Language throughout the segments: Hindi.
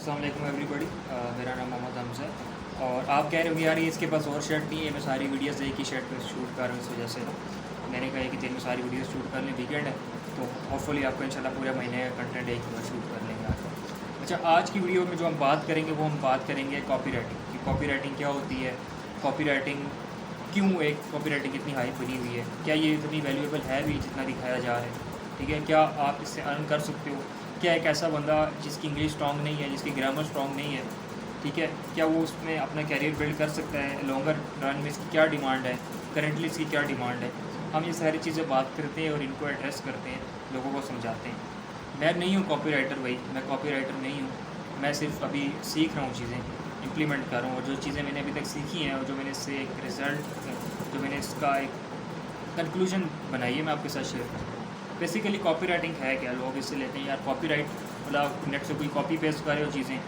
अस्सलाम वालेकुम एवरीबॉडी। मेरा नाम मोहम्मद हमज़ा है और आप कह रहे हो कि यार ये इसके पास और शर्ट नहीं है, मैं सारी वीडियोस एक ही शर्ट पे शूट कर रहा हूँ, इस वजह से ना मैंने कहा कि दिन में सारी वीडियोस शूट कर लें। वीकेंड है तो होपफुली आपको इंशाल्लाह पूरे महीने का कंटेंट एक ही बार शूट कर लेंगे आज। अच्छा, आज की वीडियो में जो हम बात करेंगे वो हम बात करेंगे कॉपी राइटिंग की। कॉपी राइटिंग क्या होती है, कॉपी राइटिंग क्यों, एक कॉपी राइटिंग इतनी हाई बनी हुई है, क्या ये इतनी वैल्यूएबल है भी जितना दिखाया जा रहा है, ठीक है, क्या आप इससे अर्न कर सकते हो, क्या एक ऐसा बंदा जिसकी इंग्लिश स्ट्रॉन्ग नहीं है, जिसकी ग्रामर स्ट्रॉन्ग नहीं है, ठीक है, क्या वो उसमें अपना कैरियर बिल्ड कर सकता है, लॉन्गर रन में इसकी क्या डिमांड है, करेंटली इसकी क्या डिमांड है। हम ये सारी चीज़ें बात करते हैं और इनको एड्रेस करते हैं, लोगों को समझाते हैं। मैं नहीं हूँ कॉपी राइटर भाई, मैं कॉपी राइटर नहीं हूँ, मैं सिर्फ अभी सीख रहा हूँ, चीज़ें इम्प्लीमेंट कर रहा हूँ और जो चीज़ें मैंने अभी तक सीखी हैं और जो मैंने इससे एक रिज़ल्ट, जो मैंने इसका एक कंक्लूजन बनाई है, मैं आपके साथ शेयर करूँ। बेसिकली कॉपी राइटिंग है क्या, लोग इससे लेते हैं यार कॉपी राइट मतलब नेट से कोई कॉपी पेस्ट कर रहे हो चीज़ें,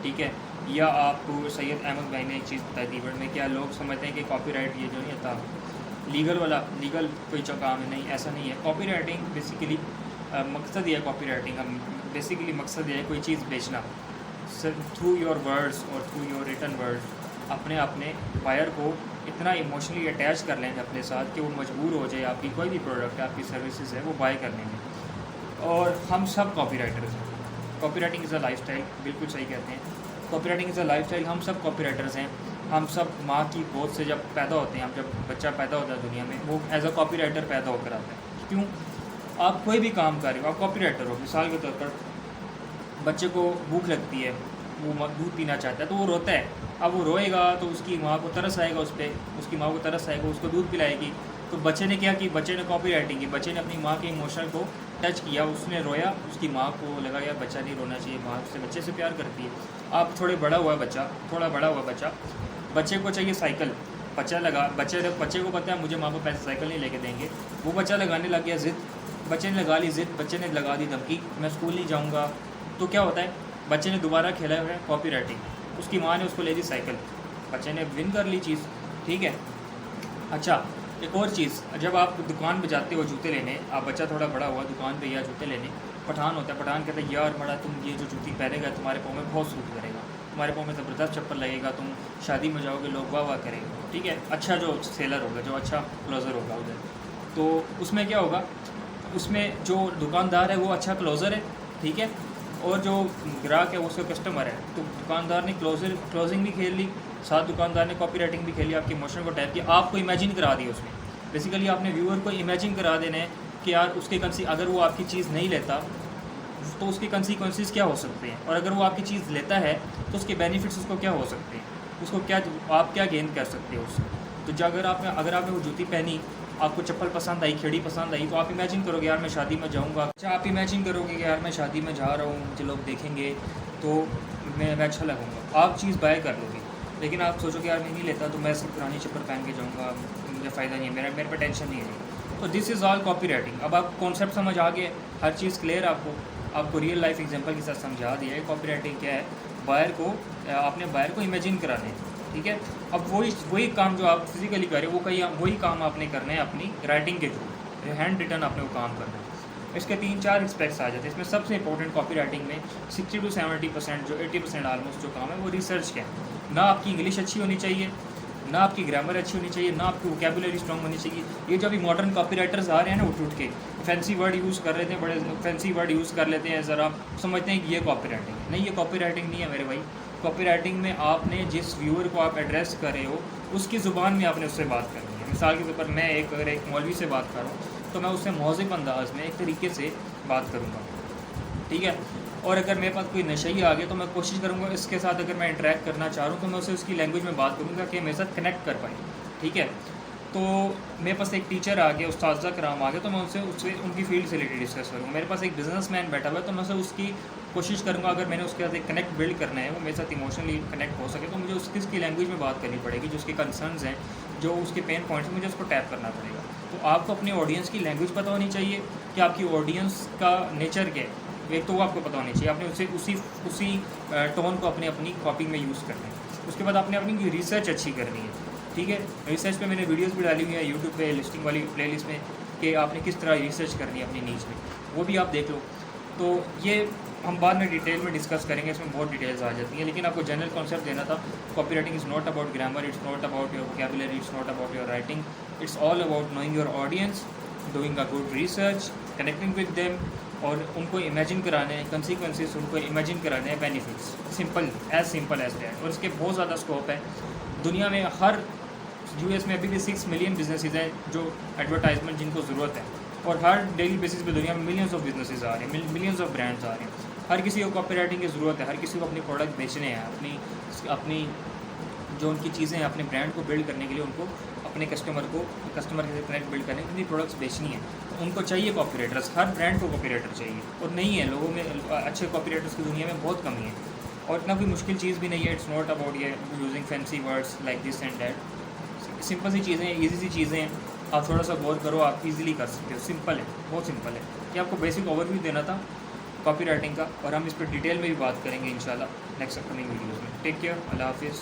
ठीक है, या आपको सैयद अहमद भाई ने एक चीज़ बताई थी वर्ड में, क्या लोग समझते हैं कि कॉपी राइट ये जो नहीं था लीगल वाला, लीगल कोई काम है, नहीं ऐसा नहीं है। कॉपी राइटिंग बेसिकली मकसद ये है, कॉपी राइटिंग हम बेसिकली मकसद ये है कोई चीज़ बेचना, थ्रू योर वर्ड्स और थ्रू योर रिटन वर्ड्स अपने बायर को इतना इमोशनली अटैच कर लेंगे अपने साथ कि वो मजबूर हो जाए आपकी कोई भी प्रोडक्ट है, आपकी सर्विसेज है, वो बाय करने में। और हम सब कॉपी राइटर्स हैं। Copy writing is a life style, बिल्कुल सही कहते हैं, copy writing is a life style. हम सब कॉपी राइटर्स हैं। हम सब माँ की गोद से जब पैदा होते हैं, हम जब बच्चा पैदा होता है दुनिया में, वो एज अ कॉपी राइटर पैदा होकर आता है। क्यों? आप कोई भी काम कर रहे हो, आप कॉपी राइटर हो। मिसाल के तौर पर बच्चे को भूख लगती है, वो दूध पीना चाहता है तो वो रोता है। अब वो रोएगा तो उसकी माँ को तरस आएगा उस पर, उसकी माँ को तरस आएगा, उसको दूध पिलाएगी। तो बच्चे ने क्या की, बच्चे ने कॉपी राइटिंग की, बच्चे ने अपनी माँ के इमोशन को टच किया, उसने रोया, उसकी माँ को लगा यार बच्चा नहीं रोना चाहिए, माँ उससे बच्चे से प्यार करती है। आप थोड़ा बड़ा हुआ बच्चा, बच्चे को चाहिए साइकिल, बच्चे को पता है मुझे माँ बाप पैसे साइकिल नहीं लेके देंगे, वो बच्चा लगाने लग गया ज़िद, बच्चे ने लगा ली ज़िद, बच्चे ने लगा दी धमकी, मैं स्कूल नहीं जाऊँगा। तो क्या होता है, बच्चे ने दोबारा खेला है कॉपी राइटिंग, उसकी माँ ने उसको ले दी साइकिल, बच्चे ने विन कर ली चीज़, ठीक है। अच्छा, एक और चीज़, जब आप दुकान पे जाते हो जूते लेने, आप बच्चा थोड़ा बड़ा हुआ दुकान पे या जूते लेने, पठान होता है, पठान कहता है यार बड़ा तुम ये जो जूती पहनेगा तुम्हारे पाँव में बहुत सूट करेगा, तुम्हारे पाँव में ज़बरदस्त चप्पल लगेगा, तुम शादी में जाओगे लोग वाह वाह करेंगे, ठीक है। अच्छा जो सेलर होगा, जो अच्छा क्लोज़र होगा उधर, तो उसमें क्या होगा, उसमें जो दुकानदार है वो अच्छा क्लोज़र है, ठीक है, और जो ग्राहक है वो उसका कस्टमर है। तो दुकानदार ने क्लोजिंग भी खेल ली, साथ दुकानदार ने कॉपी राइटिंग भी खेली, आपके इमोशन को टैप किया, आपको इमेजिन करा दिया उसमें। बेसिकली आपने व्यूअर को इमेजिन करा देना है कि यार उसके अगर वो आपकी चीज़ नहीं लेता तो उसके कंसिक्वेंसेस क्या हो सकते हैं, और अगर वो आपकी चीज़ लेता है तो उसके बेनिफिट्स उसको क्या हो सकते हैं, उसको क्या आप क्या गेन कर सकते हो उससे। तो जो अगर आपने वो जूती पहनी, आपको चप्पल पसंद आई, खेड़ी पसंद आई, तो आप इमेजिन करोगे यार मैं शादी में जाऊंगा। अच्छा, आप इमेजिन करोगे कि यार मैं शादी में जा रहा हूँ, मुझे लोग देखेंगे तो मैं अच्छा लगूंगा, आप चीज़ बाय कर लोगे। लेकिन आप सोचोगे यार मैं नहीं लेता तो मैं सिर्फ पुरानी चप्पल पहन के जाऊँगा, मुझे फ़ायदा नहीं है, मेरे पर टेंशन नहीं है। तो this is all copy writing. अब आप कॉन्सेप्ट समझ आ गए, हर चीज़ क्लियर, आपको रियल लाइफ एग्जांपल के साथ समझा दिया है कॉपी राइटिंग क्या है। अपने बायर को इमेजिन कराने, ठीक है। अब वही काम जो आप फिजिकली करें वही काम आपने करना है अपनी राइटिंग के थ्रू, हैंड रिटन आपने वो काम करना है। इसके 3-4 एस्पेक्ट्स आ जाते हैं। इसमें सबसे इंपॉर्टेंट कॉपी राइटिंग में 60 to 70%, जो 80% ऑलमोस्ट जो काम है वो रिसर्च का है। ना आपकी इंग्लिश अच्छी होनी चाहिए, ना आपकी ग्रामर अच्छी होनी चाहिए, ना आपकी वोकेबुलरी स्ट्रॉन्ग होनी चाहिए। ये जो अभी मॉडर्न कॉपी राइटर्स आ रहे हैं ना, उठ के फैंसी वर्ड यूज़ कर लेते हैं, बड़े फैंसी वर्ड यूज़ कर लेते हैं, ज़रा समझते हैं कि ये कॉपी राइटिंग है। नहीं, ये कॉपी राइटिंग नहीं है मेरे भाई। कॉपी राइटिंग में आपने जिस व्यूअर को आप एड्रेस कर रहे हो उसकी ज़ुबान में आपने उससे बात करनी है। मिसाल के तौर पर मैं अगर एक मौलवी से बात कर रहा हूँ तो मैं उससे मौज़िब अंदाज़ में एक तरीके से बात करूँगा, ठीक है। और अगर मेरे पास कोई नशई आ गया तो मैं कोशिश करूँगा इसके साथ अगर मैं इंटरेक्ट करना चाह रहा हूँ तो मैं उसे उसकी लैंग्वेज में बात करूँगा कि मेरे साथ कनेक्ट कर पाए, ठीक है। तो मेरे पास एक टीचर आ गया, उस्ताद कराम आ गया, तो मैं उससे उनकी फील्ड से रिलेटेड डिस्कस करूँगा। मेरे पास एक बिजनेसमैन बैठा हुआ है तो मैं उसे उसकी कोशिश करूँगा, अगर मैंने उसके साथ एक कनेक्ट बिल्ड करना है, वो मेरे साथ इमोशनली कनेक्ट हो सके, तो मुझे उसकी लैंग्वेज में बात करनी पड़ेगी, जो उसके कंसर्न्स हैं, जो उसके पेन पॉइंट्स हैं, मुझे उसको टैप करना पड़ेगा। तो आपको अपने ऑडियंस की लैंग्वेज पता होनी चाहिए कि आपकी ऑडियंस का नेचर क्या है, एक तो वो आपको पता होनी चाहिए। आपने उसी टोन को अपनी कॉपी में यूज़ करना है। उसके बाद आपने अपनी रिसर्च अच्छी करनी है, ठीक है। रिसर्च पे मैंने वीडियोस भी डाली हुई है यूट्यूब पे लिस्टिंग वाली प्लेलिस्ट में कि आपने किस तरह रिसर्च करनी है अपनी नीच में, वो भी आप देख लो। तो ये हम बाद में डिटेल में डिस्कस करेंगे, इसमें बहुत डिटेल्स आ जाती हैं, लेकिन आपको जनरल कॉन्सेप्ट देना था। Copy writing is not about grammar, it's not about your vocabulary, it's not about your writing, it's all about knowing your audience, doing a good research, connecting with them, और उनको इमेजिन कराने हैं कंसिक्वेंसेस, उनको इमेजिन कराने हैं बेनिफिट्स। Simple as that. और इसके बहुत ज़्यादा स्कोप है दुनिया में। हर यूएस में अभी भी 6 मिलियन बिजनेसेस हैं जो एडवर्टाइजमेंट जिनको ज़रूरत है, और हर डेली बेसिस पे दुनिया में मिलियंस ऑफ बिजनेसेस आ रहे हैं, मिलियंस ऑफ ब्रांड्स आ रहे हैं। हर किसी को कॉपी राइटिंग की ज़रूरत है, हर किसी को अपनी प्रोडक्ट बेचने हैं, अपनी जो उनकी चीज़ें हैं, अपने ब्रांड को बिल्ड करने के लिए, उनको अपने कस्टमर के साथ कनेक्ट बिल्ड करने के लिए प्रोडक्ट्स बेचनी है, तो उनको चाहिए कॉपी राइटर्स। हर ब्रांड को कॉपी राइटर चाहिए, और नहीं है लोगों में अच्छे कॉपी राइटर्स की दुनिया में बहुत कमी है, और इतना कोई मुश्किल चीज़ भी नहीं है। इट्स नॉट अबाउट ये using fancy words like this and that. Simple सी चीज़ें हैं, ईजी सी चीज़ें हैं, आप थोड़ा सा गौर करो, आप इजीली कर सकते हो। सिंपल है, बहुत सिंपल है। कि आपको बेसिक ओवरव्यू देना था कॉपी राइटिंग का, और हम इस पर डिटेल में भी बात करेंगे इंशाल्लाह नेक्स्ट अपकमिंग वीडियोज़ में। टेक केयर, अल्लाह हाफिज़।